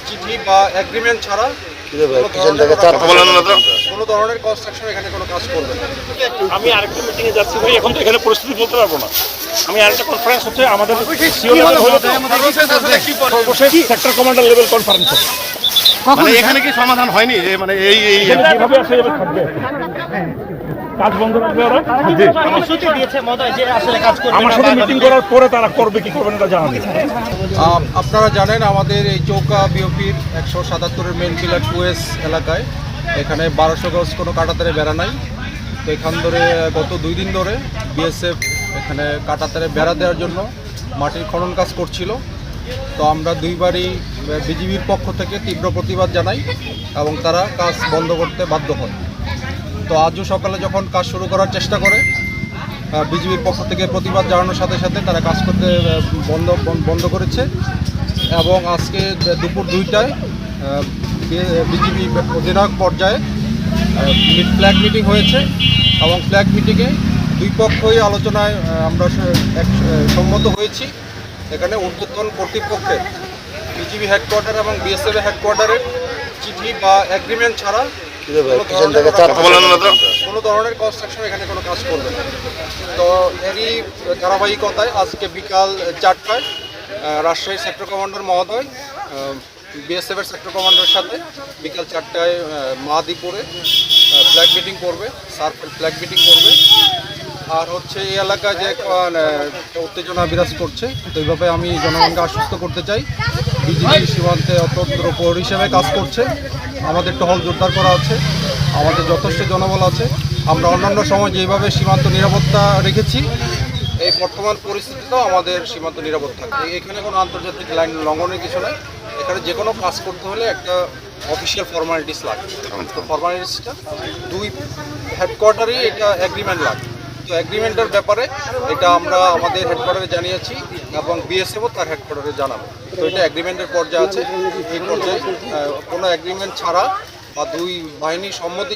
চিঠি বা এগ্রিমেন্ট ছাড়া কোনো ধরনের কনস্ট্রাকশন এখানে কোনো কাজ করবে না। আমি আরেকটা মিটিংয়ে যাচ্ছি ভাই, এখন তো এখানে পরিস্থিতি বলতে পারবো না। আমি আরেকটা কনফারেন্স হচ্ছে আমাদের সর্বশেষ সেক্টর কমান্ডার লেভেল কনফারেন্স হবে। মানে এখানে কি সমাধান হয়নি? মানে এই যেভাবে আছে এভাবে থাকবে, কাজ বন্ধ রাখবে ওরা। আমার সাথে মিটিং করার পরে তারা করবে কি করবে না এটা জানা নেই। আপনারা জানেন আমাদের এই চৌকা বিওপির 177-এর মেন পিলার 2S এলাকায় এখানে 1200 গজ কোনো কাঁটাতারে বেড়া নাই। তো এখান ধরে গত 2 দিন ধরে বিএসএফ এখানে কাঁটাতারে বেড়া দেওয়ার জন্য মাটির খনন কাজ করছিল। তো আমরা দুইবারই বিজিবির পক্ষ থেকে তীব্র প্রতিবাদ জানাই এবং তারা কাজ বন্ধ করতে বাধ্য হয়। তো আজও সকালে যখন কাজ শুরু করার চেষ্টা করে বিজিবির পক্ষ থেকে প্রতিবাদ জানানোর সাথে সাথে তারা কাজ করতে বন্ধ করেছে এবং আজকে দুপুর 2টায় বিজিবি অধিনায়ক পর্যায়ে ফ্ল্যাগ মিটিং হয়েছে এবং ফ্ল্যাগ মিটিংয়ে দুই পক্ষই আলোচনায় আমরা সম্মত হয়েছি। এখানে ঊর্ধ্বতন কর্তৃপক্ষের বিজিবি হেডকোয়ার্টার এবং বিএসএফ হেডকোয়ার্টারের চিঠি বা এগ্রিমেন্ট ছাড়া কোনো ধরনের কনস্ট্রাকশন এখানে কোনো কাজ করবে না। তো এরই ধারাবাহিকতায় আজকে বিকাল 4টায় রাজশাহী সেক্টর কমান্ডার মহোদয় বিএসএফের সেক্টর কমান্ডারের সাথে বিকাল 4টায় মাদিপুরে ফ্ল্যাগ মিটিং করবে, সার্কেল ফ্ল্যাগ মিটিং করবে। আর হচ্ছে এই এলাকায় যে উত্তেজনা বিরাজ করছে, তো এইভাবে আমি জনগণকে আশ্বস্ত করতে চাই বিজিবি সীমান্তে অত্যন্ত প্রহরী হিসেবে কাজ করছে। আমাদের টহল জোরদার করা আছে, আমাদের যথেষ্ট জনবল আছে। আমরা অন্যান্য সময় যেভাবে সীমান্ত নিরাপত্তা রেখেছি এই বর্তমান পরিস্থিতিতেও আমাদের সীমান্ত নিরাপদ থাকবে। এখানে কোনো আন্তর্জাতিক লাইন লঙ্ঘনের কিছু নাই। এখানে যে কোনো কাজ করতে হলে একটা অফিসিয়াল ফর্মালিটিস লাগে। তো ফর্মালিটিসটা দুই হেডকোয়ার্টারই এটা এগ্রিমেন্ট লাগে। তো এগ্রিমেন্টের ব্যাপারে এটা আমরা আমাদের হেডকোয়ার্টারে জানিয়েছি এবং বিএসএফও তার হেডকোয়ার্টারে জানাবো। তো এটা এগ্রিমেন্টের পর্যায়ে আছে। এই পর্যায়ে কোনো এগ্রিমেন্ট ছাড়া বা দুই বাহিনীর সম্মতি